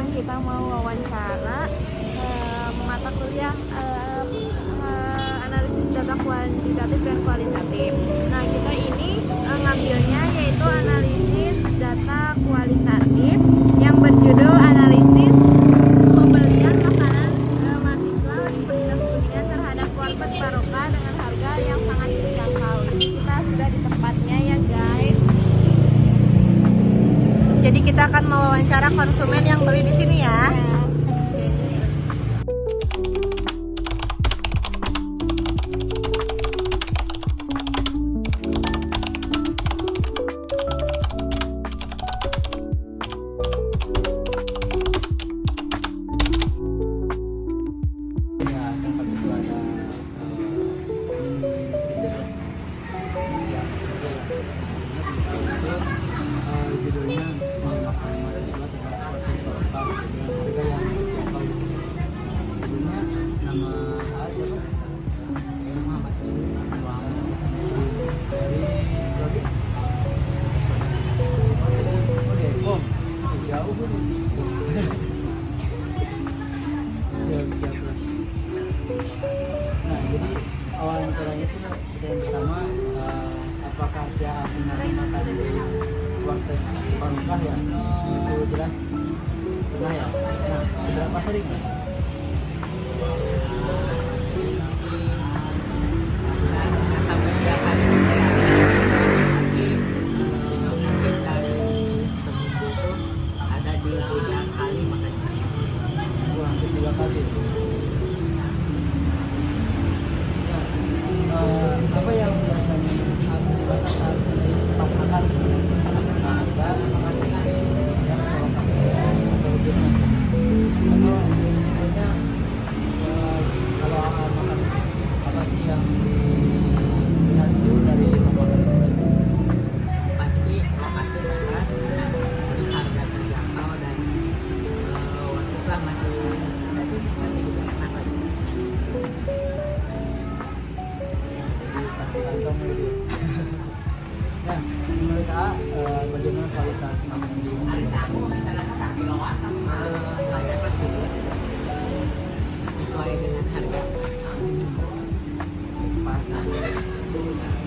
sekarang kita mau wawancara mata kuliah analisis data kuantitatif dan kualitatif. Nah, kita ini ngambilnya yaitu analisis data kualitatif yang berjudul analisis pembelian makanan mahasiswa Universitas Kuningan terhadap warteg Barokah dengan harga yang sangat terjangkau. Kita sudah di tempatnya ya guys. Jadi kita akan mewawancara konsumen yang beli di sini ya. Nah, jadi wawancaranya itu yang pertama, apakah dia pernah makan di warteg Barokah ya? Itu jelas pernah ya. Nah, seberapa sering? Sampai 3 kali. Mungkin dari seminggu itu ada 3 kali makan. Hampir 3 kali. Apa yang biasanya dibahas saat di tempat makan? Harga, makan atau gimana? Atau sebenarnya kalau akan makan apa sih yang dilihat dulu dari pemakan itu? Pasti lokasi dekat, terus harga terjangkau dan waktu masih bisa dinikmati juga enak lagi. Pasti kantong itu. Nah, menurut A, bagaimana kualitas makanan di Layak juga sesuai dengan harga pas?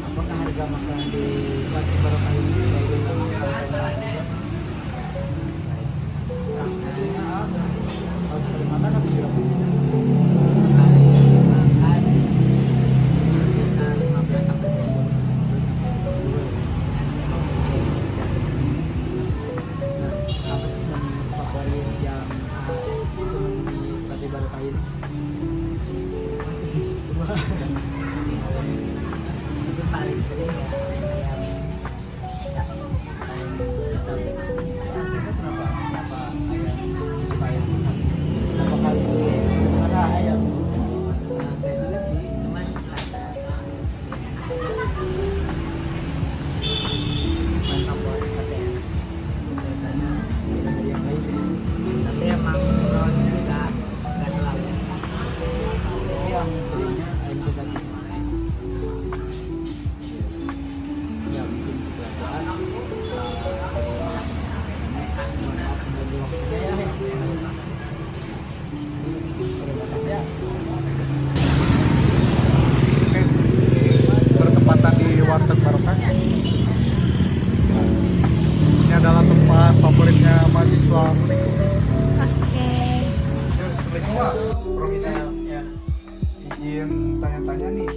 Apakah harga makanan di warteg Barokah ini sesuai dengan mahasiswa? Nah, A, kalau sekali makan habis berapa? sekali makan sekitar 15 sampai 20. Apa sih yang favorit yang senang di warteg Barokah ini? Semua sih itu paling sering ya ayam cabai. Rasanya kenapa ayam suka ayam sapi? Kenapa kali ini sebenarnya ayam? Enggak juga sih, cuman ada bukan favorit tapi enak. Biasanya beda dari yang lain. Tapi emang rollnya juga nggak selalu. Tapi yang seringnya ayam sapi. Ya mungkin kebetulan. Terima kasih ya. Bertepatan di warteg Barokah. Ini adalah tempat favoritnya mahasiswa Uniko. Oke. Assalamualaikum Pak. Permisi. Ya. Izin tanya-tanya nih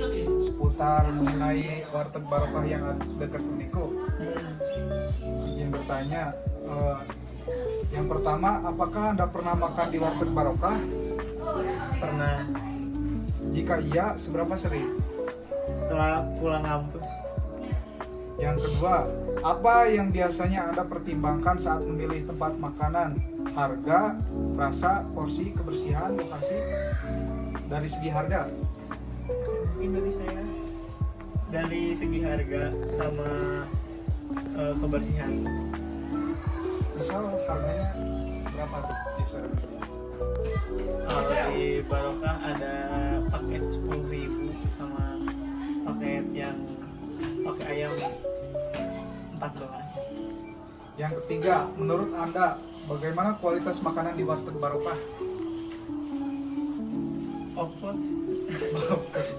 seputar mengenai warteg Barokah yang dekat Uniko. Izin bertanya, yang pertama, apakah Anda pernah makan di warteg Barokah? Pernah Jika iya, seberapa sering? setelah pulang kampus. Yang kedua, apa yang biasanya Anda pertimbangkan saat memilih tempat makanan? Harga, rasa, porsi, kebersihan, lokasi? Dari segi harga? Mungkin dari saya dari segi harga sama kebersihan. Misal harganya berapa tuh? Kalau di Barokah ada paket 10.000 sama paket yang pakai ayam 14. Yang ketiga, menurut Anda bagaimana kualitas makanan di warteg barokah? Of course.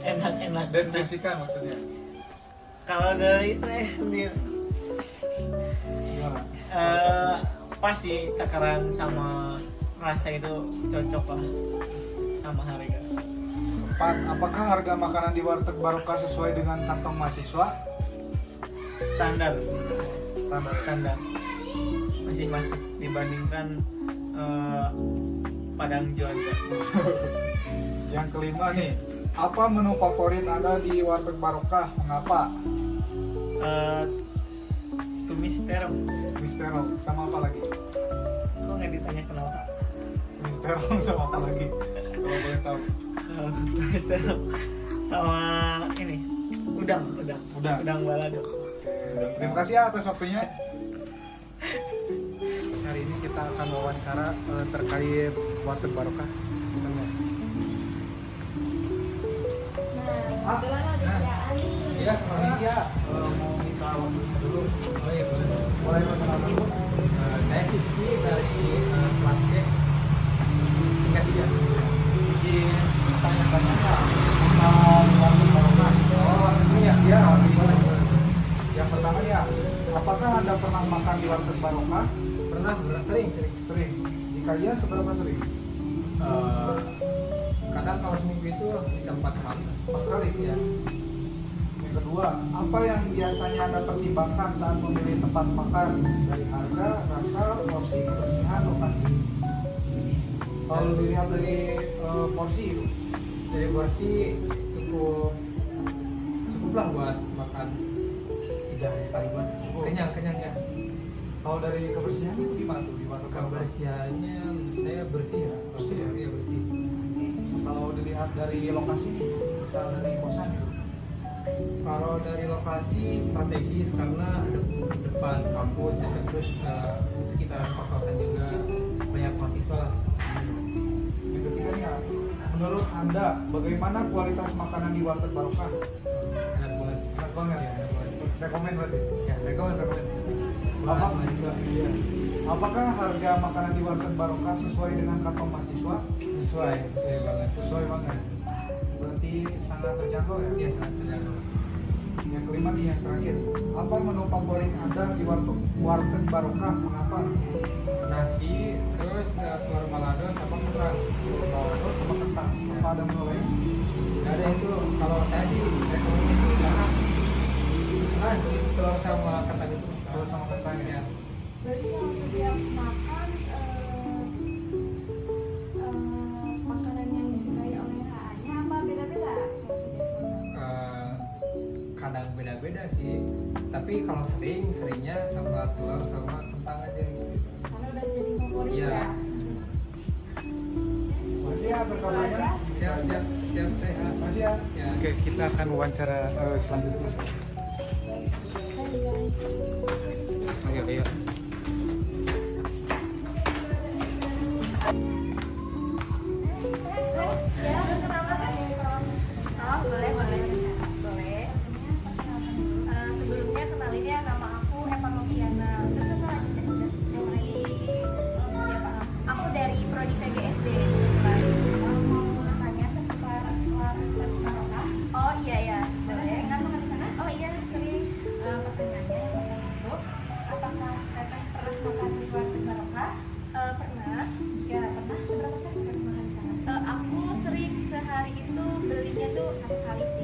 Enak-enak. Deskripsikan maksudnya. Kalau dari saya sendiri Gimana? pas sih takaran sama rasa itu cocok lah sama harga. Pak, apakah harga makanan di warteg barokah sesuai dengan kantong mahasiswa? Standar Standar. masih masuk dibandingkan Padang Juanda. Yang kelima nih, apa menu favorit Anda di warteg barokah? Mengapa? Tumis terong. Mistero sama apa lagi? Kok nggak ditanya kenapa? Mistero sama apa lagi? Kalau boleh tahu. Tumis terong sama ini udang balado. Terima kasih ya atas waktunya. Hari ini kita akan wawancara terkait warteg barokah. Kita lihat. Nah, kebetulan ada siaan nih. Ya, permisi ya. Mau minta waktunya dulu. Oh iya boleh. Boleh perkenalan dulu. Saya Sidki dari kelas C tingkat 3. Izin tanya-tanya ya tentang warteg barokah. Oh, ini ya. Ya, boleh. Yang pertama ya, apakah Anda pernah makan di warteg barokah? Pernah sering. Sering. Jika iya, seberapa sering? Kadang kalau seminggu itu bisa 4 kali. 4 kali ya. Yang kedua, apa yang biasanya Anda pertimbangkan saat memilih tempat makan? Dari harga, rasa, porsi, kebersihan, lokasi. Kalau dilihat dari porsi itu, Dari porsi cukuplah buat makan 3 hari sekali buat Cukup. kenyang ya. kalau dari kebersihan itu gimana tuh di warteg barokah? Kebersihannya menurut saya bersih ya. Bersih ya? Iya bersih. Kalau dilihat dari lokasi nih, misal dari kosan itu, Kalau dari lokasi strategis karena depan kampus dan terus sekitaran kos-kosan juga banyak mahasiswa lah. yang ketiga nih, menurut Anda bagaimana kualitas makanan di warteg barokah? Enak banget. Enak banget. Ya, enak banget. Rekomen berarti. Ya, rekomen. Buat Apa? mahasiswa. Iya. Apakah harga makanan di warteg barokah sesuai dengan kantong mahasiswa? Sesuai banget. Sesuai banget. Berarti sangat terjangkau ya? Iya, sangat terjangkau. Yang kelima nih, yang terakhir. Apa menu favorit Anda di warteg barokah? Mengapa? Nasi, terus telur balado sama kentang. Terus sama kentang. Apa ada menu lain? Gak ada itu. Kalau saya sih rekomendasi itu karena usaha telur sama kentang itu. Terus sama kentang ya? Berarti kalau setiap makan makanan yang disukai oleh HA-nya apa beda-beda? Kadang beda-beda sih, tapi kalau seringnya sama telur sama kentang aja gitu. Karena udah jadi favorit Iya. ya. Masih ya atas waktunya? Siap teh. Masih ya? Ya. Oke, kita akan wawancara selanjutnya. Hai guys. Ayo. Ya, kenapa kan? Oh, boleh. Sebelumnya kenalin ya, nama aku Eva Noviana. Terus apa lagi? Yang lagi siapa? Aku dari Prodi PGSD kebetulan. Mau tanya seputar warteg barokah? Oh iya ya, boleh. Kan makan di sana? Oh iya, sering. Pertanyaannya yang pertama itu, apakah teteh pernah makan di warteg barokah? Pernah. Jika pernah, seberapa sering pernah makan di sana? Aku sering sehari itu belinya tuh 1 kali sih.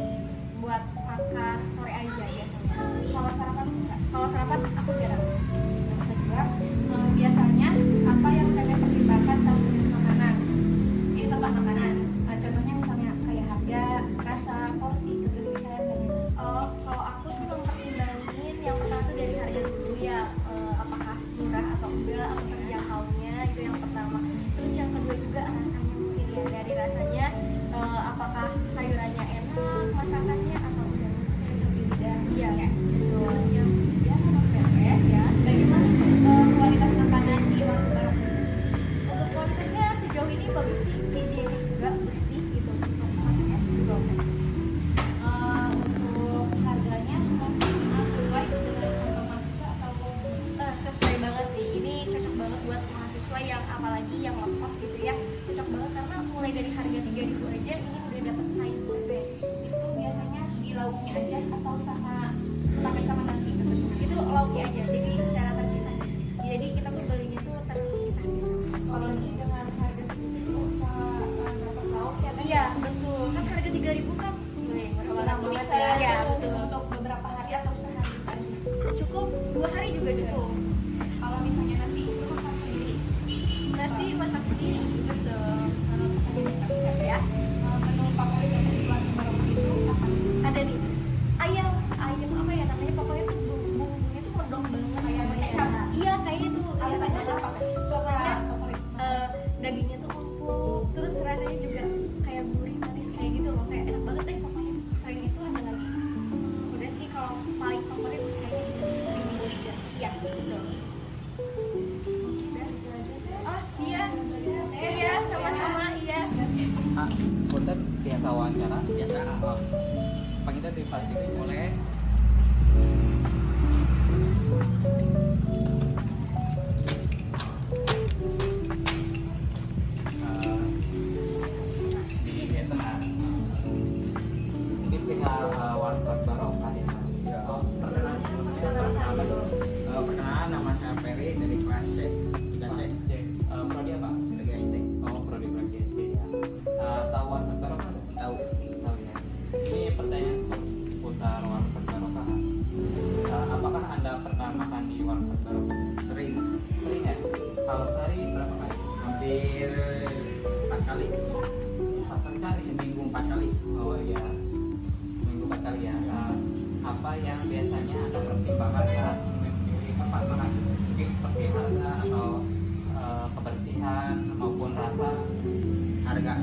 Pak juga boleh. Di tengah mungkin tinggal warteg barokah ya. Perkenalan, nama saya Ferry dari kelas C 3C. Prodi apa? Dari SD. Oh, prodi SD ya. Tahu warteg barokah? Tahu. Tahu ya. Ini pertanyaan seputar warteg barokah. Apakah Anda pernah makan di warteg barokah? Sering. Sering ya? Kalau sehari berapa kali? Hampir 4 kali. 4 kali sehari? Seminggu 4 kali. Oh iya. Seminggu 4 kali ya. Apa yang biasanya Anda pertimbangkan saat memilih tempat makan? Mungkin seperti harga atau kebersihan maupun rasa. Harga.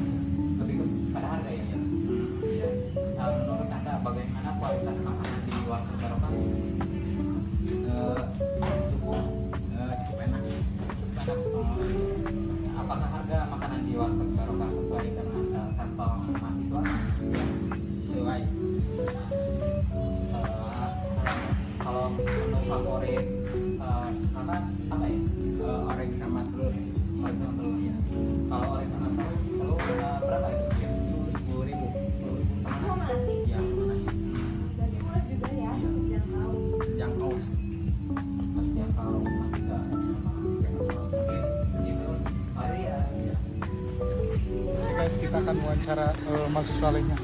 Lebih pada harga ya? Iya. Menurut Anda bagaimana kualitas makanan di warteg barokah? Cukup enak. Cukup enak. Apakah harga makanan di warteg barokah sesuai dengan kantong mahasiswa? Ya, sesuai. Kalau menu favorit kakak apa ya? Orek sama telur. Orek sama telur ya. Kalau orek sama telur berapa itu? Ya? 10.000. 10.000 sama nasi. Ya, sama nasi. Berarti murah juga ya, terjangkau. Jangkau. Terjangkau mahasiswa. Gitu. Mari ya. Oke guys, kita akan wawancara mahasiswa lainnya.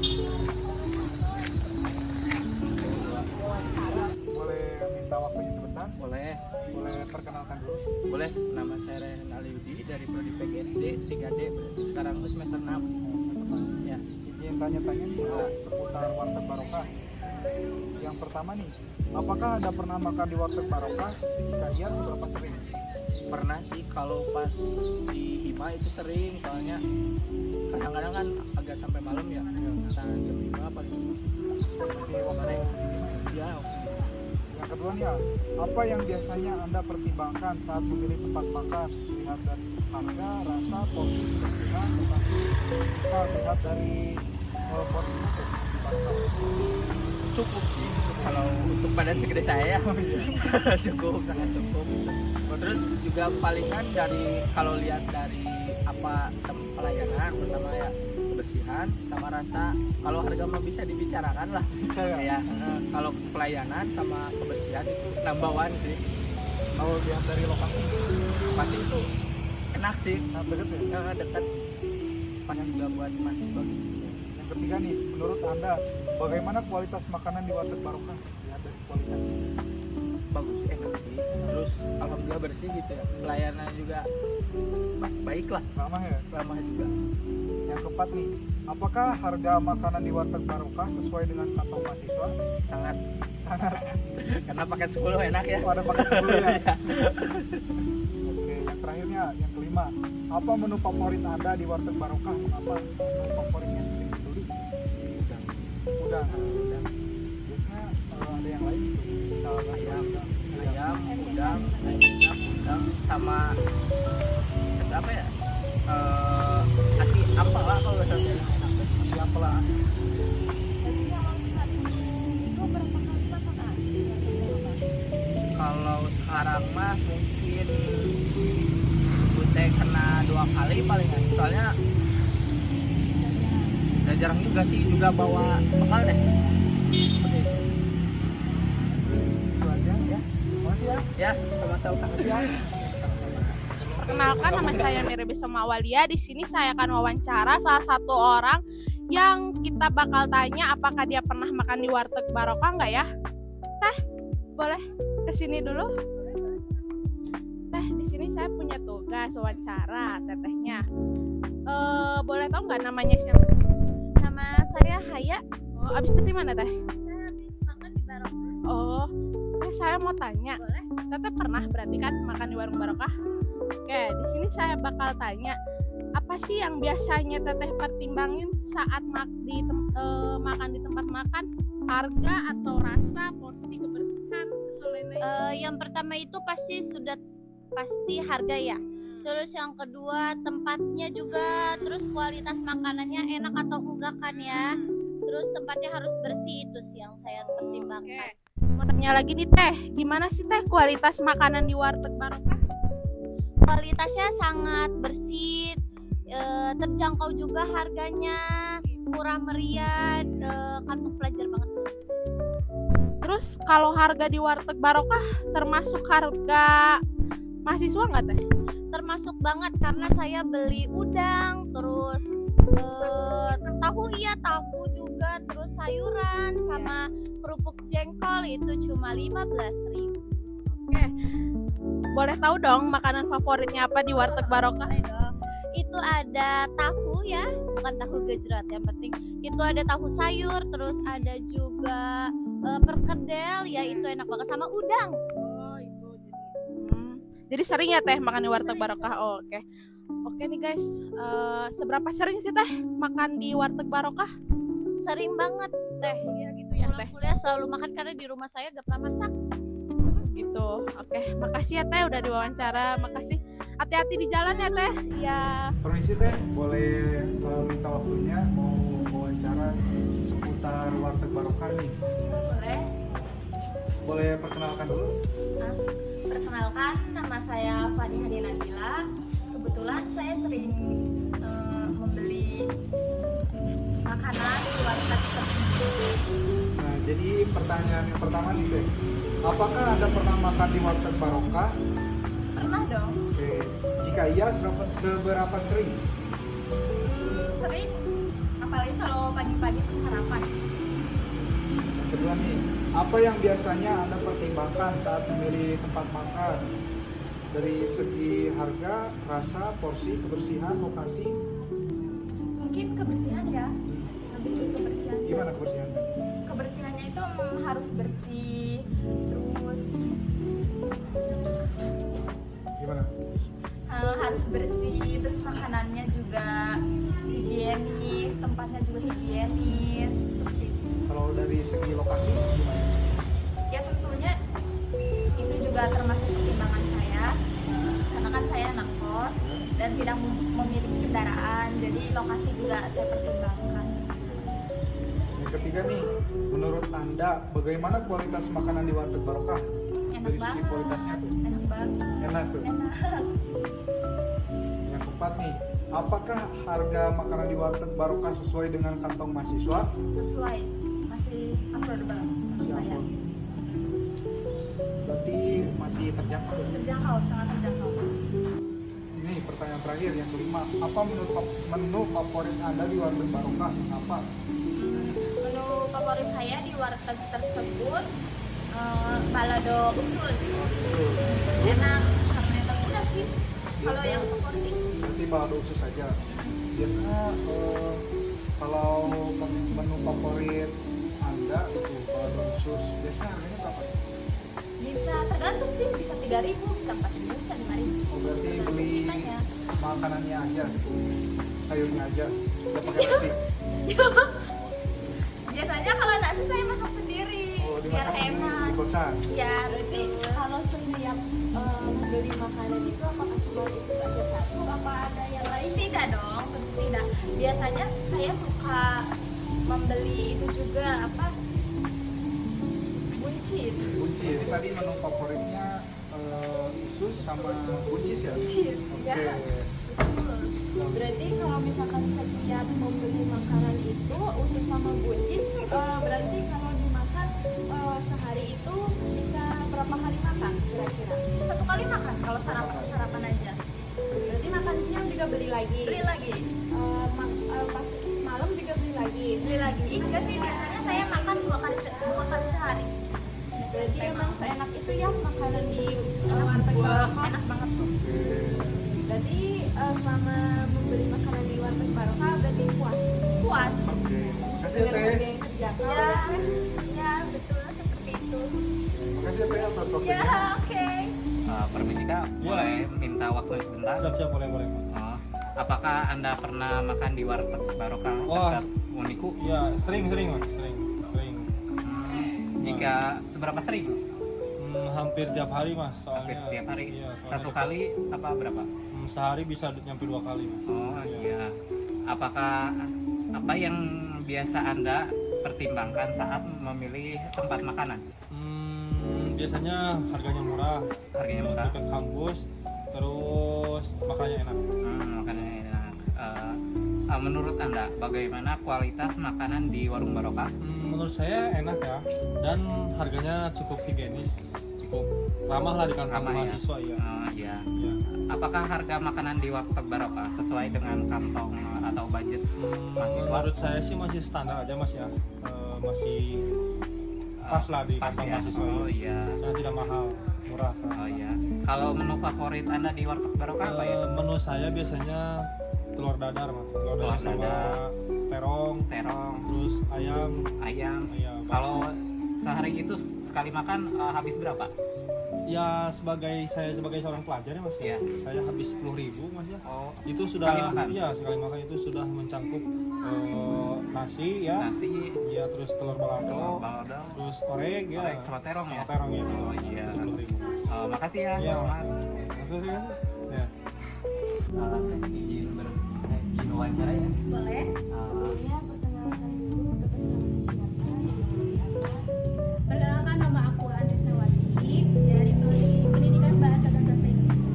Boleh minta waktunya sebentar? Boleh. Boleh perkenalkan dulu? Boleh. Nama saya Rehan Aliudi dari prodi PGSD 3D. Berarti sekarang semester 6. Ya. Izin tanya-tanya nih seputar warteg barokah. Yang pertama nih, apakah Anda pernah makan di warteg barokah? Jika iya, seberapa sering? Pernah sih kalau pas di Hima itu sering, soalnya kadang-kadang kan agak sampai malam ya, antara jam 5 paling Di waktu ya. yang kedua nih, apa yang biasanya Anda pertimbangkan saat memilih tempat makan? Lihat dari harga, rasa, porsi, kebersihan, lokasi. Misal lihat dari porsinya tuh. Cukup sih kalau untuk badan segede saya cukup, sangat cukup. Terus juga palingan dari kalau lihat dari apa pelayanan, pertama ya kebersihan sama rasa. Kalau harga mah bisa dibicarakan lah. Bisa ya? Ya, kalau pelayanan sama kebersihan itu number one sih. Kalau lihat dari lokasi, Pasti itu enak sih, sangat deket ya? dekat. Pas juga buat mahasiswa gitu. Yang ketiga nih, menurut Anda, bagaimana kualitas makanan di warteg barokah? Lihat dari kualitasnya. Bagus, enak sih. Terus alhamdulillah bersih gitu ya. Pelayanan juga baik lah, Ramah ya? ramah juga. Yang keempat nih, apakah harga makanan di warteg barokah sesuai dengan kantong mahasiswa? Sangat. Sangat. Karena paket 10 enak ya. Oh, ada paket 10 ya? Iya. Oke, yang terakhirnya, yang kelima, apa menu favorit Anda di warteg barokah? Mengapa menu favorit yang sering dibeli? Udang. Biasanya ada yang lain tuh, misalnya Ayam, udang, udang sama apa ya? Hati apel lah kalau nggak salah. Hati apel lah. Jadi kalau sehari itu berapa kali makan? Kalau sekarang mah mungkin Bute kena 2 kali palingan. Soalnya udah jarang juga sih, juga bawa bekal deh. Seperti itu. Itu aja ya. Makasih ya. Ya, sama-sama. Makasih ya. Perkenalkan, nama saya Mira Bisma Walia. Di sini saya akan wawancara salah satu orang yang kita bakal tanya apakah dia pernah makan di warteg barokah nggak ya? Teh, boleh kesini dulu? Teh, di sini saya punya tugas wawancara tetehnya. Boleh tahu nggak namanya siapa? Nama saya Haya. Oh, abis dari mana teh? Saya habis makan di barokah. Oh, saya mau tanya. Boleh? Teteh pernah berarti kan makan di warung barokah? Oke, di sini saya bakal tanya apa sih yang biasanya teteh pertimbangin saat makan di tempat makan? Harga atau rasa, porsi, kebersihan, atau lain-lain? Yang pertama itu pasti harga ya. Terus yang kedua tempatnya juga, terus kualitas makanannya enak atau enggak kan ya. terus tempatnya harus bersih, itu sih yang saya Oke. pertimbangkan. Mau nanya lagi nih Teh, gimana sih Teh kualitas makanan di warteg barokah? Kualitasnya sangat bersih, terjangkau juga harganya, murah meriah, kantong pelajar banget. Terus kalau harga di warteg barokah termasuk harga mahasiswa nggak Teh? Termasuk banget karena saya beli udang, terus tahu juga, terus sayuran sama kerupuk jengkol itu cuma 15.000. Oke. Boleh tahu dong makanan favoritnya apa di warteg barokah? Itu ada tahu ya, bukan tahu gejrot, yang penting itu ada tahu sayur, terus ada juga perkedel ya, itu enak banget, sama udang. Jadi sering ya Teh makan di warteg barokah? Oh, oke. Oke nih guys, seberapa sering sih Teh makan di warteg barokah? Sering banget Teh. Iya gitu ya Teh. Pulang kuliah selalu makan karena di rumah saya gak pernah masak. Gitu. Oke, makasih ya Teh udah diwawancara. Makasih. Hati-hati di jalan ya Teh. Ya. Permisi Teh, boleh minta waktunya mau wawancara seputar warteg barokah nih. Boleh. Boleh perkenalkan dulu? Perkenalkan, nama saya Fani Hadi Nabila. Kebetulan saya sering membeli makanan di warteg tersebut. Nah, jadi pertanyaan yang pertama nih Teh, apakah Anda pernah makan di warteg barokah? Pernah dong. Oke. Jika iya, seberapa sering? Sering, apalagi kalau pagi-pagi itu sarapan. Yang kedua nih, apa yang biasanya Anda pertimbangkan saat memilih tempat makan? Dari segi harga, rasa, porsi, kebersihan, lokasi? Mungkin kebersihan ya, lebih ke kebersihan. Gimana kebersihan? Kebersihannya itu harus bersih, terus Gimana? harus bersih, terus makanannya juga higienis, tempatnya juga higienis, seperti itu. Kalau dari segi lokasi gimana? Ya tentunya itu juga termasuk pertimbangan saya, karena kan saya anak kos dan tidak memiliki kendaraan, jadi lokasi juga saya pertimbangkan. Yang ketiga nih, menurut Anda bagaimana kualitas makanan di warteg barokah? Enak Dari segi banget. kualitasnya tuh? Enak banget. Enak tuh. Enak. Yang keempat nih, apakah harga makanan di warteg barokah sesuai dengan kantong mahasiswa? Sesuai, masih affordable menurut Masih saya. aman. Berarti masih terjangkau. Terjangkau, sangat terjangkau. Ini pertanyaan terakhir yang kelima, apa menu favorit Anda di warteg barokah? Apa? Menu favorit saya di warteg tersebut balado usus. Enak, karena enak udah sih. Kalau yang favorit itu Berarti balado usus saja. Biasanya kalau menu favorit Anda itu balado usus, biasanya harganya berapa? bisa tergantung sih, bisa 3.000, bisa 4.000, bisa 5.000. Oh, berarti Tergantung beli kitanya. makanannya aja gitu, sayurnya aja, nggak pakai nasi. Biasanya kalau nasi saya masak sendiri, Oh, biar dimasak sendiri hemat. di kosan. Iya, berarti Kalau setiap membeli makanan itu apakah cuma usus aja satu? Apa ada yang lain? tidak dong, tentu tidak. Biasanya saya suka membeli itu juga apa? Buncis. Buncis. Tadi menu favoritnya usus sama buncis ya? Buncis, Oke. ya. Berarti kalau misalkan setiap membeli makanan itu usus sama buncis, berarti kalau dimakan sehari itu bisa berapa kali makan kira-kira? Satu kali makan kalau sarapan aja. Berarti makan siang juga beli lagi. Beli lagi. Pas malam juga beli lagi. Beli lagi. Enggak sih, biasanya saya makan dua kali sehari. Berarti emang seenak itu ya makanan di Enak warteg barokah. enak banget tuh. Berarti selama membeli makanan di warteg barokah berarti puas. Puas. Oke. Makasih Dengan harga Teh. yang terjangkau. Ya, ya betul seperti itu. Makasih Teh atas waktunya. Ya, oke. Permisi Kak, boleh minta waktu sebentar? Siap-siap, boleh. Oh, apakah Anda pernah makan di warteg barokah Wah. dekat Uniku? Ya, sering mas, sering. Jika seberapa sering? Hampir tiap hari mas, Hampir soalnya. tiap hari? Iya, soalnya Satu kali apa berapa? Sehari bisa nyampe 2 kali mas. Oh iya. Apakah apa yang biasa Anda pertimbangkan saat memilih tempat makanan? Biasanya harganya murah, Harganya terus murah. dekat kampus, terus makanannya enak. Makanannya enak. Menurut Anda, bagaimana kualitas makanan di Warung Barokah? Menurut saya enak ya, dan harganya cukup higienis, cukup ramah lah di kantong Ramah ya? mahasiswa ya. Iya. Ya. Apakah harga makanan di Warteg Barokah sesuai dengan kantong atau budget mahasiswa? Menurut saya sih masih standar aja mas ya, masih pas lah di Pas kantong ya? mahasiswa. Oh iya. Saya tidak mahal, murah. Oh iya. Kalau menu favorit Anda di Warteg Barokah apa ya? Menu saya biasanya telur dadar mas, telur dadar Telur sama dadar. terong, Terong, terus ayam. ayam. Bakso. Kalau sehari itu sekali makan habis berapa? Ya saya sebagai seorang pelajar ya mas ya, Iya. saya habis 10.000 mas ya. Oh, Itu sudah sekali makan? Iya, sekali makan itu sudah mencangkup nasi ya, Nasi, ya terus telur balado, telur, balado, terus orek ya, orek sama terong ya? sama terong ya. Oh, iya. Itu 10.000 mas. Makasih ya, Iya, Mas. Maksudnya sih mas. Ya. izin wawancara ya. Boleh. Sebelumnya perkenalkan dulu Teteh namanya siapa, dari apa. Perkenalkan, nama aku Andres Nawati dari Prodi Pendidikan Bahasa dan Sastra Indonesia.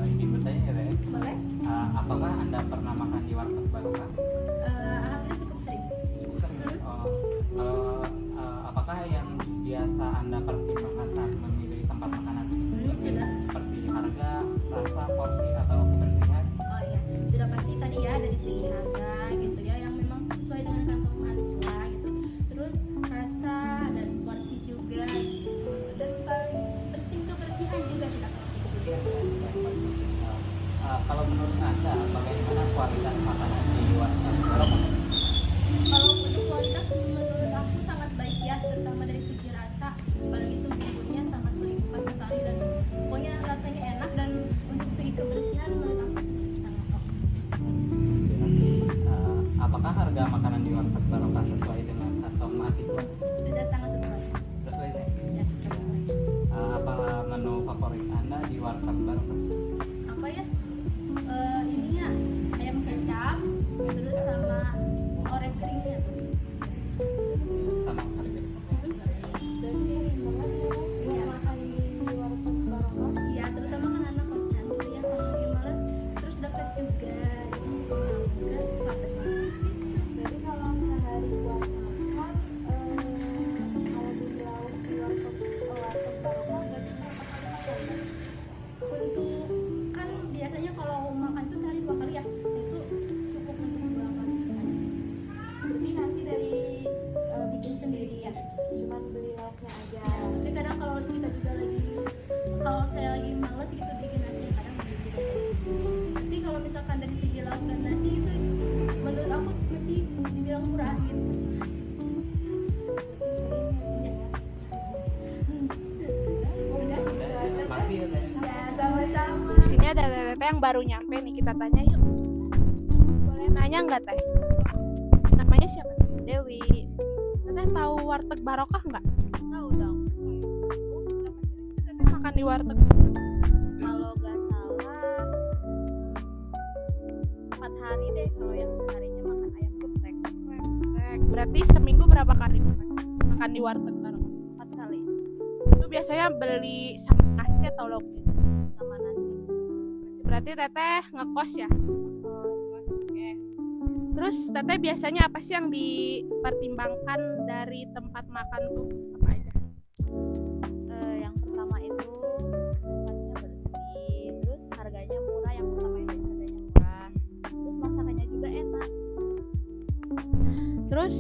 Izin bertanya ya Teh. Boleh? Apakah Anda pernah makan di Warteg Barokah? Alhamdulillah cukup sering. Apakah yang biasa Anda pertimbangkan saat memilih tempat makanan? Sudah. Seperti harga, rasa, porsi, atau kebersihan? Oh iya, sudah pasti tadi ya dari segi harga gitu ya, yang memang sesuai dengan kantong mahasiswa gitu. Terus rasa dan porsi juga gitu. Dan paling penting kebersihan juga tidak Kalau menurut Anda, bagaimana kualitas makanan di Warteg Barokah? Kalau untuk kualitas menurut aku sangat baik ya, terutama dari segi rasa, apalagi itu bumbunya sangat berlimpah sekali dan pokoknya rasanya enak, dan untuk segi kebersihan menurut aku sangat oke. Apakah harga makanan di Warteg Barokah sesuai dengan kantong mahasiswa? Sudah sangat sesuai. Sesuai deh. Ya, sesuai. Apa menu favorit Anda di Warteg Barokah? Apa ya? Ininya ayam kecap, terus sama orek keringnya. Sama harga. Berarti sering banget ya Iya. makan di Warteg Barokah. Iya, terutama kan anak kosan gitu ya, kalau lagi males terus deket juga, jadi langsung ke Warteg Barokah. Berarti kalau sehari buat makan, kalau di lauk di Warteg Barokah berarti berapa kali makan? Untuk kan biasanya kalau makan tuh sehari 2 kali ya, itu cukup untuk 2 kali sekali. Berarti nasi dari Bikin sendiri ya. cuman beli lauknya aja. Tapi kadang kalau kita juga lagi, kalau saya lagi males gitu bikin nasi, kadang beli juga nasi. Tapi kalau misalkan dari segi lauk dan nasi itu menurut aku masih dibilang murah gitu. Berarti sering ya. Udah. Makasih ya, Teh. Ya, sama-sama. Di sini ada teteh yang baru nyampe nih, kita tanya yuk. Boleh nanya nggak teh? Namanya siapa? Dewi, Teteh tahu Warteg Barokah nggak? tahu dong. Seberapa sering sih teteh makan di Warteg? Kalau nggak salah 4 hari deh, kalau yang seharinya makan ayam geprek Berarti seminggu berapa kali makan di Warteg Barokah? 4 kali Itu biasanya beli sama nasi atau lauknya? sama nasi. Berarti teteh ngekos ya? Terus Oke. Terus teteh biasanya apa sih yang dipertimbangkan dari tempat makan tuh? Apa aja? yang pertama itu tempatnya bersih, terus harganya murah. Yang pertama itu harganya murah, terus masakannya juga enak. Terus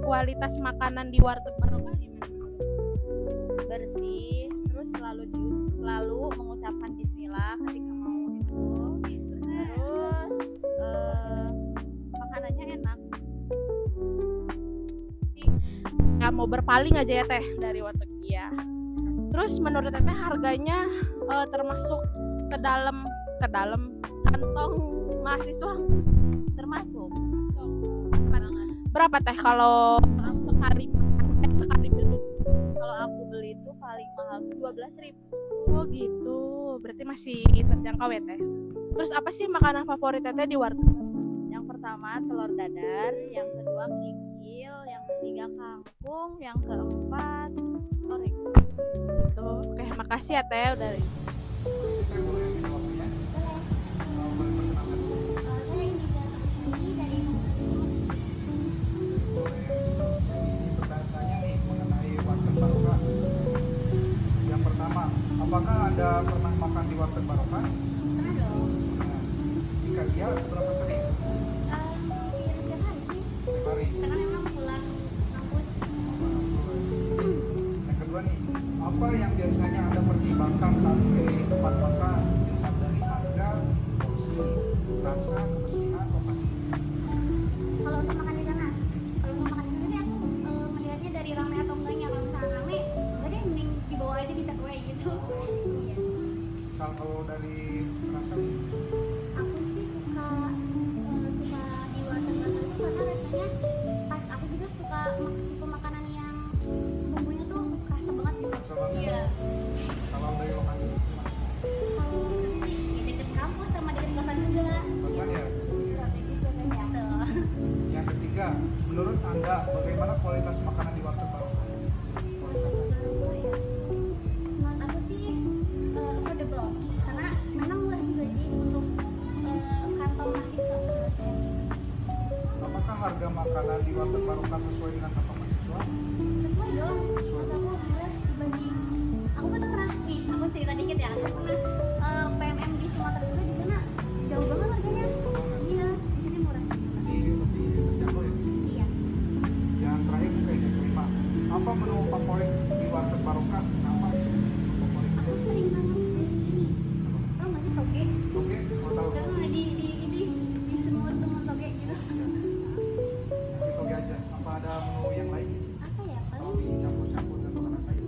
kualitas makanan di Warteg Barokah gimana? Bersih, terus selalu mengucapkan bismillah ketika mau itu. Terus makanannya enak. Ya mau berpaling aja ya teh dari Warteg ya. Terus menurut teteh harganya termasuk ke dalam kantong mahasiswa? Termasuk Berapa teh kalau sekali beli? kalau aku beli itu paling mahal tuh 12.000. Oh gitu, berarti masih terjangkau ya teh. Terus apa sih makanan favorit teteh di Warteg? Yang pertama pertama telur dadar, yang kedua kikil, yang ketiga kangkung, yang keempat orek. Gitu. Oke, makasih ya Teh udah. Saya boleh minta waktunya? Boleh perkenalkan dulu? Saya Indiza Tersandi dari Boleh. Jadi pertanyaannya nih mengenai warteg barokah. Yang pertama, apakah Anda pernah makan di warteg barokah? Pernah dong. Nah, jika iya, seberapa sering? Hampir setiap hari sih, Setiap hari. karena memang pulang kampus. Yang kedua nih, apa yang biasanya Anda pertimbangkan saat memilih tempat makan, dilihat dari harga, porsi, rasa, kebersihan, lokasi? Kalau untuk makan di sana sih aku melihatnya dari rame atau enggaknya. Kalau misalnya rame, udah deh mending dibawa aja di take away gitu. Iya. Misal kalau dari rasa, Aku sih suka di warteg bakar itu karena rasanya pas. Aku juga suka tipe makanan yang bumbunya tuh kerasa banget gitu. rasa banget. Iya. Kalau dari lokasi, gimana? Kalau sih ya deket kampus sama deket kosan juga. Kosan ya? Strategis ya kan ya. Yang ketiga, menurut Anda bagaimana kualitas makanan di warteg barokah? Kualitasnya. Menurut aku sih affordable karena memang murah juga sih untuk kantong mahasiswa menurut saya. Apakah harga makanan di warteg barokah sesuai dengan kantong mahasiswa? Sesuai dong. Menurut aku murah dibanding. Aku kan pernah nih, aku cerita dikit ya. Aku pernah PMM di Sumatera juga, di sana jauh banget harganya. Iya, di sini murah sih. Jadi lebih terjangkau ya sih. Iya. Yang terakhir nih kayaknya kelima, apa menu favorit di warteg barokah? Apa favorit? Aku sering banget ini. Tau nggak sih toge? Oke, mau tahu? Tahu nggak di semua teman toge gitu? Di toge aja. Apa ada menu yang lain? Apa ya? Kalau Paling dicampur-campur dan makanan lain?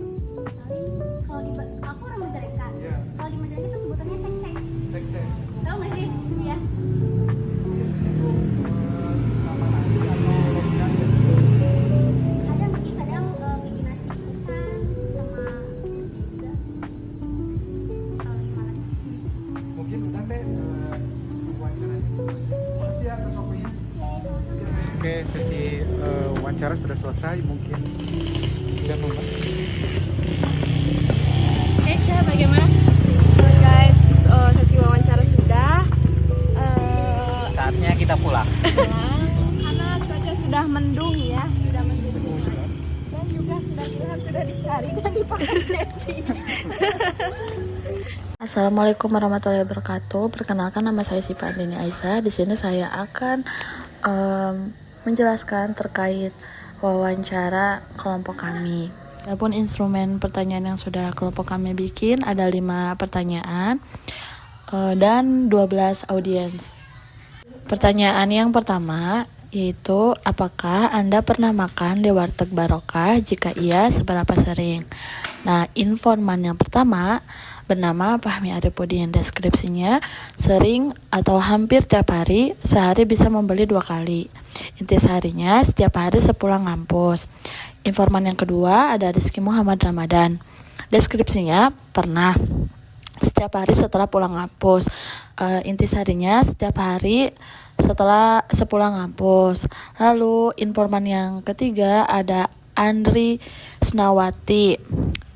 kalau di aku orang Majalengka. Iya. Kalau di Majalengka itu sebutannya cek-cek. Cek-cek. Tahu nggak sih? Iya. Biasanya tuh sama nasi atau roti aja. Kadang sih, kadang bikin nasi kukusan sama nasi juga. Kalau lagi malas. Mungkin udah teh wawancaranya. Makasih ya atas waktunya. Oke, sama-sama. Oke, sesi wawancara sudah selesai. Mungkin sudah membuat. Oke, bagaimana? Guys, sesi wawancara sudah. Saatnya kita pulang. Karena cuaca sudah mendung ya, sudah mendung. Dan juga sudah terlihat sudah dicari dan dipakai Jeti. Assalamualaikum warahmatullahi wabarakatuh. Perkenalkan, nama saya Sipa Andini Aisyah. Di sini saya akan menjelaskan terkait wawancara kelompok kami. Adapun instrumen pertanyaan yang sudah kelompok kami bikin ada 5 pertanyaan dan 12 audiens. Pertanyaan yang pertama yaitu, apakah Anda pernah makan di warteg barokah? Jika iya, seberapa sering? Nah, informan yang pertama bernama Fahmi Arifudin. Deskripsinya, sering atau hampir tiap hari, sehari bisa membeli 2 kali. Intisarinya, setiap hari sepulang ngampus. Informan yang kedua ada Rizky Muhammad Ramadan. Deskripsinya, pernah setiap hari setelah pulang ngampus. Intisarinya, setiap hari sepulang ngampus. Lalu informan yang ketiga ada Andri Snawati.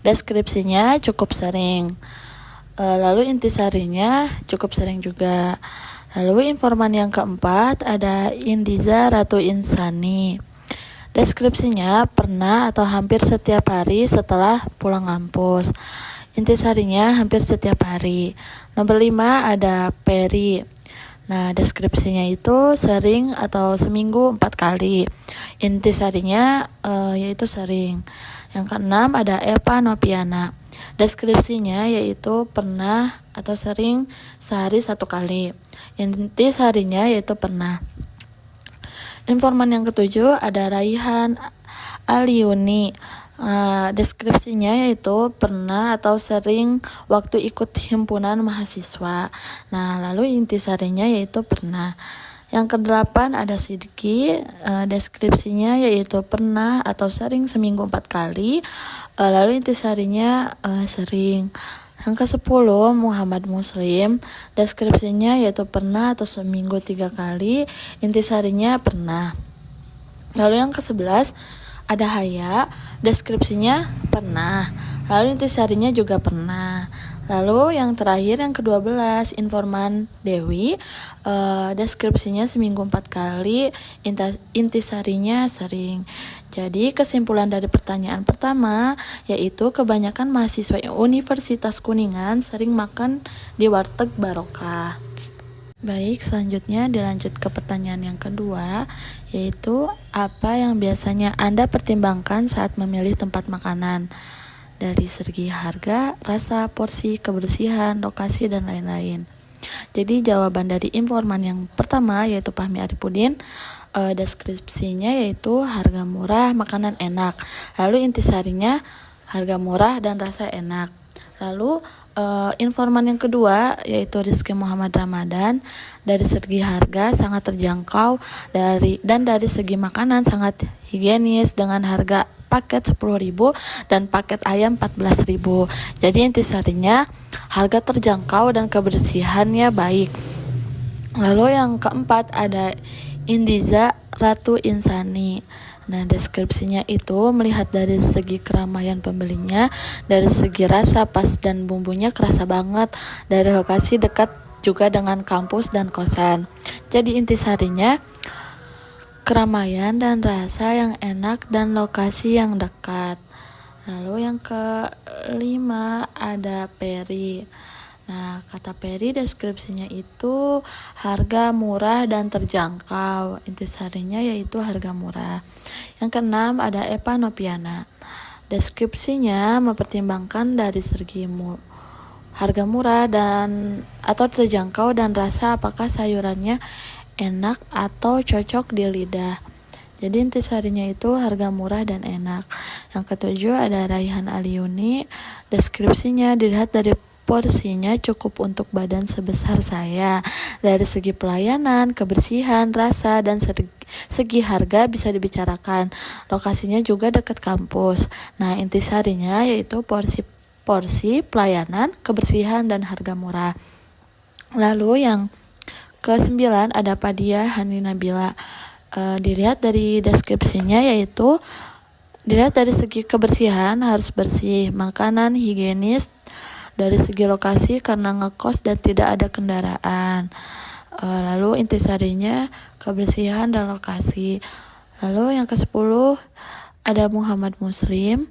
Deskripsinya cukup sering. Lalu intisarinya cukup sering juga. Lalu informan yang keempat ada Indiza Ratu Insani. Deskripsinya pernah atau hampir setiap hari setelah pulang ngampus. Intisarinya hampir setiap hari. Nomor 5 ada Peri. Nah, deskripsinya itu sering atau seminggu 4 kali. Intisarinya yaitu sering. Yang keenam ada Eva Nopiana. Deskripsinya yaitu pernah atau sering sehari 1 kali. Intisarinya yaitu pernah. Informan yang ketujuh ada Raihan Aliuni. Deskripsinya yaitu pernah atau sering waktu ikut himpunan mahasiswa. Nah, lalu intisarinya yaitu pernah. Yang ke-8 ada Sidki. Deskripsinya yaitu pernah atau sering seminggu 4 kali. Lalu intisarinya sering. Yang ke-10 Muhammad Muslim, deskripsinya yaitu pernah atau seminggu 3 kali, intisarinya pernah. Lalu yang ke-11 ada Haya, deskripsinya pernah, lalu intisarinya juga pernah. Lalu yang terakhir yang ke-12 Informan Dewi, deskripsinya seminggu 4 kali, intisarinya sering. Jadi kesimpulan dari pertanyaan pertama yaitu kebanyakan mahasiswa Universitas Kuningan sering makan di warteg barokah. Baik, selanjutnya dilanjut ke pertanyaan yang kedua, yaitu apa yang biasanya Anda pertimbangkan saat memilih tempat makanan? Dari segi harga, rasa, porsi, kebersihan, lokasi, dan lain-lain. Jadi jawaban dari informan yang pertama yaitu Fahmi Arifudin, deskripsinya yaitu harga murah, makanan enak. Lalu intisarinya harga murah dan rasa enak. Lalu informan yang kedua yaitu Rizky Muhammad Ramadan, dari segi harga sangat terjangkau, dan dari segi makanan sangat higienis dengan harga paket 10.000 dan paket ayam 14.000. Jadi intisarinya harga terjangkau dan kebersihannya baik. Lalu yang keempat ada Indiza Ratu Insani. Nah, deskripsinya itu melihat dari segi keramaian pembelinya, dari segi rasa pas dan bumbunya kerasa banget, dari lokasi dekat juga dengan kampus dan kosan. Jadi intisarinya keramaian dan rasa yang enak dan lokasi yang dekat. Lalu yang kelima ada Peri. Nah, kata Peri deskripsinya itu harga murah dan terjangkau. Intisarinya yaitu harga murah. Yang keenam ada Eva Nopiana. Deskripsinya mempertimbangkan dari segi harga murah dan atau terjangkau dan rasa, apakah sayurannya enak atau cocok di lidah. Jadi intisarinya itu harga murah dan enak. Yang ketujuh ada Raihan Aliuni. Deskripsinya dilihat dari porsinya cukup untuk badan sebesar saya. Dari segi pelayanan, kebersihan, rasa, dan segi harga bisa dibicarakan. Lokasinya juga dekat kampus. Nah, intisarinya yaitu porsi, pelayanan, kebersihan, dan harga murah. Lalu yang ke-9 ada Padia Hani Nabila. Dilihat dari deskripsinya yaitu dilihat dari segi kebersihan harus bersih, makanan higienis, dari segi lokasi karena ngekos dan tidak ada kendaraan. Lalu intisarinya kebersihan dan lokasi. Lalu yang ke-10 ada Muhammad Muslim.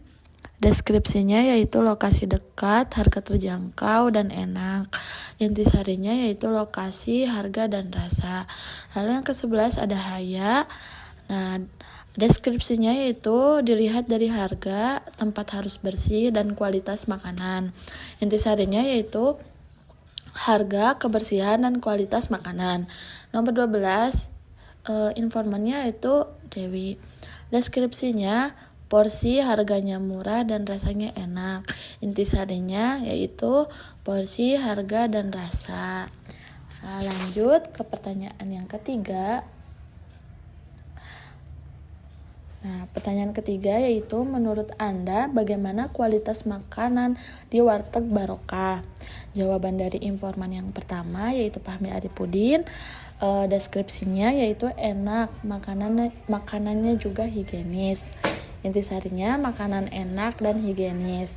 Deskripsinya yaitu lokasi dekat, harga terjangkau dan enak. Intisarinya yaitu lokasi, harga, dan rasa. Lalu yang ke-11 ada Haya. Nah, deskripsinya yaitu dilihat dari harga, tempat harus bersih, dan kualitas makanan. Intisarinya yaitu harga, kebersihan, dan kualitas makanan. Nomor 12 informannya yaitu Dewi. Deskripsinya porsi, harganya murah, dan rasanya enak. Intisarinya yaitu porsi, harga, dan rasa. Nah, lanjut ke pertanyaan yang ketiga. Nah, pertanyaan ketiga yaitu menurut Anda bagaimana kualitas makanan di warteg barokah? Jawaban dari informan yang pertama yaitu Fahmi Arifudin. Deskripsinya yaitu enak, makanannya juga higienis. Intisarinya makanan enak dan higienis.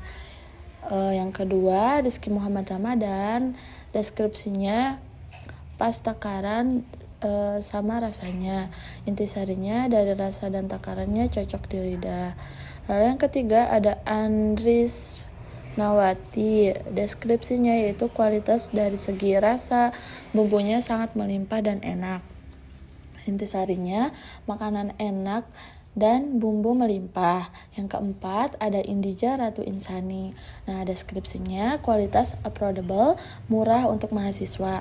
Yang kedua Rizky Muhammad Ramadan. Deskripsinya pas takaran sama rasanya. Intisarinya dari rasa dan takarannya cocok di lidah. Lalu yang ketiga ada Andris Nawati. Deskripsinya yaitu kualitas dari segi rasa, bumbunya sangat melimpah dan enak. Intisarinya makanan enak dan bumbu melimpah. Yang keempat ada Indiza Ratu Insani. Nah, deskripsinya kualitas affordable, murah untuk mahasiswa.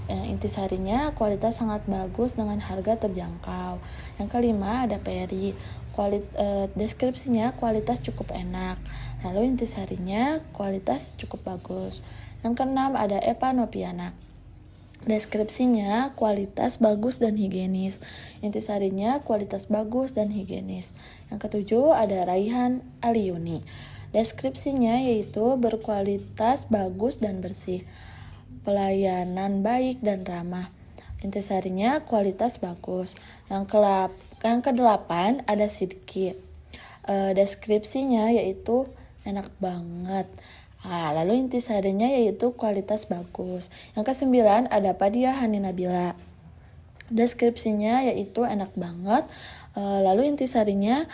Intisarinya kualitas sangat bagus dengan harga terjangkau. Yang kelima ada Peri. Deskripsinya kualitas cukup enak. Lalu intisarinya kualitas cukup bagus. Yang keenam ada Eva Nopiana. Deskripsinya kualitas bagus dan higienis. Intisarinya kualitas bagus dan higienis. Yang ketujuh ada Raihan Aliuni. Deskripsinya yaitu berkualitas bagus dan bersih, pelayanan baik dan ramah. Intisarinya kualitas bagus. Yang ke-8 ada sidki. Deskripsinya yaitu enak banget. Lalu intisarinya yaitu kualitas bagus. Yang ke-9 ada Padia Hani Nabila. Deskripsinya yaitu enak banget. Lalu intisarinya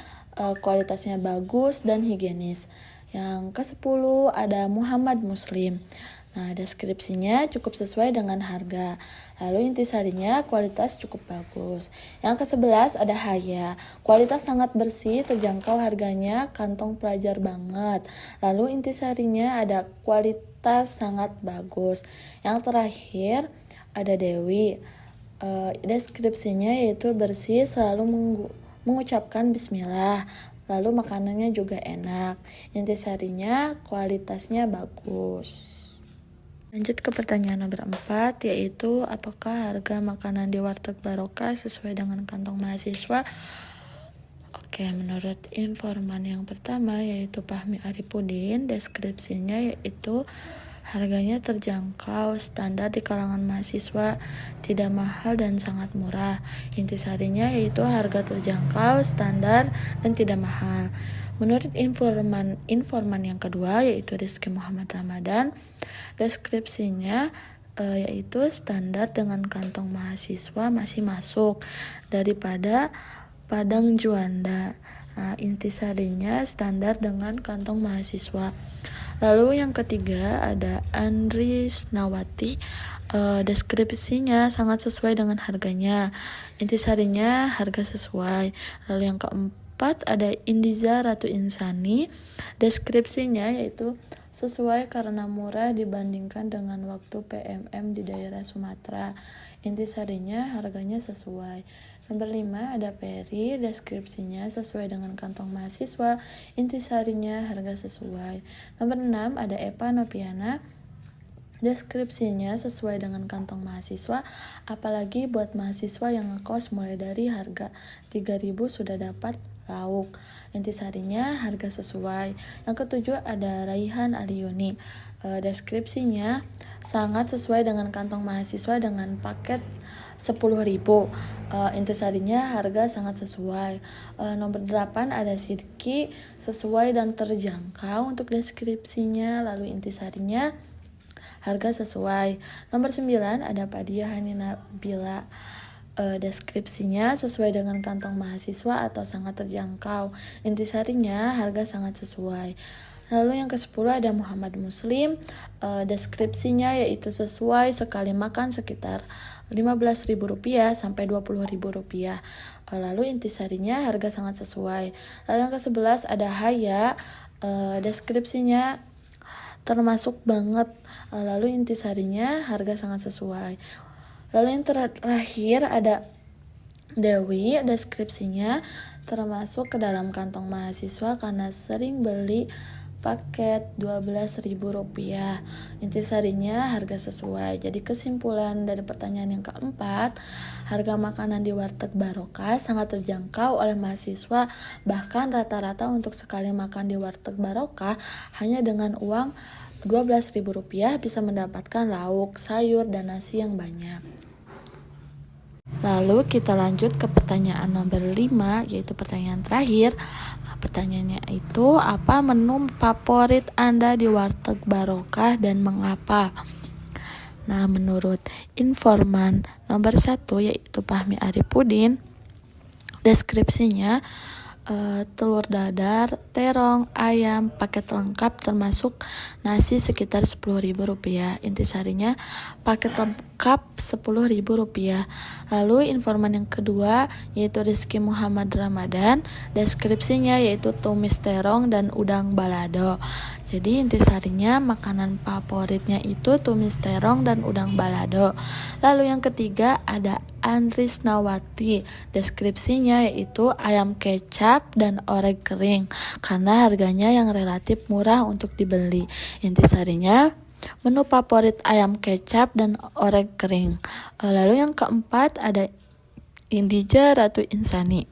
kualitasnya bagus dan higienis. Yang ke-10 ada Muhammad Muslim. Nah, deskripsinya cukup sesuai dengan harga. Lalu intisarinya kualitas cukup bagus. Yang ke-11 ada Haya. Kualitas sangat bersih, terjangkau harganya, kantong pelajar banget. Lalu intisarinya ada kualitas sangat bagus. Yang terakhir ada Dewi. Deskripsinya yaitu bersih, selalu mengucapkan bismillah. Lalu makanannya juga enak. Intisarinya kualitasnya bagus. Lanjut ke pertanyaan nomor 4, yaitu apakah harga makanan di Warteg Barokah sesuai dengan kantong mahasiswa? Oke, menurut informan yang pertama yaitu Fahmi Arifudin, deskripsinya yaitu harganya terjangkau, standar di kalangan mahasiswa, tidak mahal dan sangat murah. Intisarinya yaitu harga terjangkau, standar, dan tidak mahal. Menurut informan yang kedua yaitu Rizky Muhammad Ramadan, deskripsinya yaitu standar dengan kantong mahasiswa masih masuk daripada Padang Juanda. Intisarinya standar dengan kantong mahasiswa. Lalu yang ketiga ada Andris Nawati. Deskripsinya sangat sesuai dengan harganya. Intisarinya harga sesuai. Lalu yang keempat ada Indiza Ratu Insani. Deskripsinya yaitu sesuai karena murah dibandingkan dengan waktu PMM di daerah Sumatera. Intisarinya harganya sesuai. Nomor 5 ada Peri, deskripsinya sesuai dengan kantong mahasiswa, intisarinya harga sesuai. Nomor 6 ada Eva Nopiana, deskripsinya sesuai dengan kantong mahasiswa, apalagi buat mahasiswa yang ngekos mulai dari harga 3.000 sudah dapat lauk. Intisarinya harga sesuai. Yang ketujuh ada Raihan Aliuni. Deskripsinya sangat sesuai dengan kantong mahasiswa dengan paket 10.000. Intisarinya harga sangat sesuai. Nomor 8 ada Sidki, sesuai dan terjangkau untuk deskripsinya, lalu intisarinya harga sesuai. Nomor 9 ada Padia Hani Nabila. Deskripsinya sesuai dengan kantong mahasiswa atau sangat terjangkau. Intisarinya harga sangat sesuai. Lalu yang ke-10 ada Muhammad Muslim. Deskripsinya yaitu sesuai, sekali makan sekitar Rp15.000 sampai Rp20.000. Lalu intisarinya harga sangat sesuai. Lalu yang ke-11 ada Haya. Deskripsinya termasuk banget. Lalu intisarinya harga sangat sesuai. Lalu yang terakhir ada Dewi, deskripsinya termasuk ke dalam kantong mahasiswa karena sering beli paket Rp12.000. Intisarinya harga sesuai. Jadi kesimpulan dari pertanyaan yang keempat, harga makanan di Warteg Barokah sangat terjangkau oleh mahasiswa. Bahkan rata-rata untuk sekali makan di Warteg Barokah hanya dengan uang Rp12.000 bisa mendapatkan lauk, sayur, dan nasi yang banyak. Lalu kita lanjut ke pertanyaan nomor 5, yaitu pertanyaan terakhir. Pertanyaannya itu, apa menu favorit Anda di Warteg Barokah dan mengapa? Nah, menurut informan nomor 1 yaitu Fahmi Arifudin, deskripsinya telur dadar, terong, ayam, paket lengkap termasuk nasi sekitar Rp10.000. Intisarinya paket lengkap Rp10.000. Lalu informan yang kedua yaitu Rizky Muhammad Ramadan, deskripsinya yaitu tumis terong dan udang balado. Jadi intisarinya makanan favoritnya itu tumis terong dan udang balado. Lalu yang ketiga ada Andris Nawati, deskripsinya yaitu ayam kecap dan orek kering karena harganya yang relatif murah untuk dibeli. Intisarinya menu favorit ayam kecap dan orek kering. Lalu yang keempat ada Indija Ratu Insani,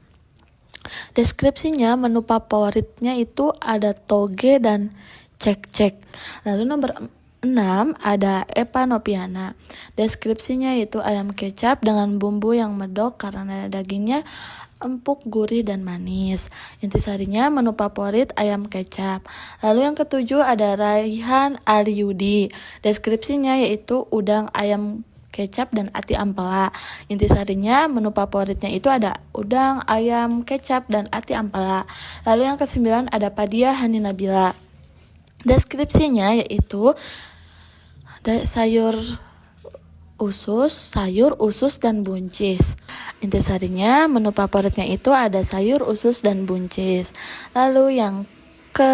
Deskripsinya menu favoritnya itu ada toge dan cek-cek. Lalu nomor 6 ada Eva Noviana. Deskripsinya itu ayam kecap dengan bumbu yang medok karena dagingnya empuk, gurih, dan manis. Intisarinya menu favorit ayam kecap. Lalu yang ketujuh ada Raihan Aliyudi. Deskripsinya yaitu udang ayam kecap dan ati ampela. Intisarinya menu favoritnya itu ada udang ayam kecap dan ati ampela. Lalu yang kesembilan ada Padia Hani Nabila. Deskripsinya yaitu sayur usus dan buncis. Intisarinya menu favoritnya itu ada sayur usus dan buncis. Lalu yang ke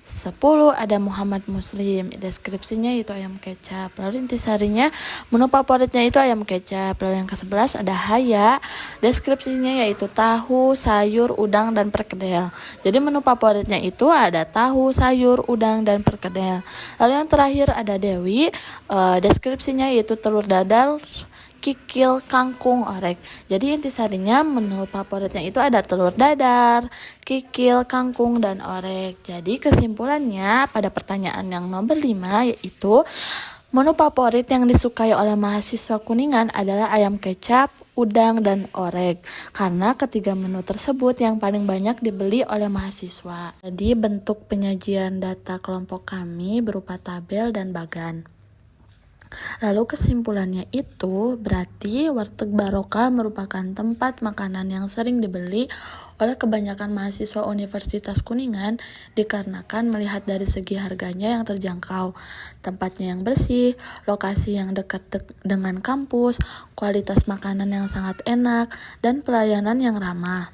10 ada Muhammad Muslim. Deskripsinya itu ayam kecap. Lalu intisarinya menu favoritnya itu ayam kecap. Lalu yang ke-11 ada Haya. Deskripsinya yaitu tahu, sayur, udang, dan perkedel. Jadi menu favoritnya itu ada tahu, sayur, udang, dan perkedel. Lalu yang terakhir ada Dewi. Deskripsinya yaitu telur dadar, kikil, kangkung, orek. Jadi intisarinya menu favoritnya itu ada telur dadar, kikil, kangkung, dan orek. Jadi kesimpulannya pada pertanyaan yang nomor 5 yaitu menu favorit yang disukai oleh mahasiswa Kuningan adalah ayam kecap, udang, dan orek. Karena ketiga menu tersebut yang paling banyak dibeli oleh mahasiswa. Jadi bentuk penyajian data kelompok kami berupa tabel dan bagan. Lalu kesimpulannya itu berarti Warteg Barokah merupakan tempat makanan yang sering dibeli oleh kebanyakan mahasiswa Universitas Kuningan dikarenakan melihat dari segi harganya yang terjangkau, tempatnya yang bersih, lokasi yang dekat dengan kampus, kualitas makanan yang sangat enak, dan pelayanan yang ramah.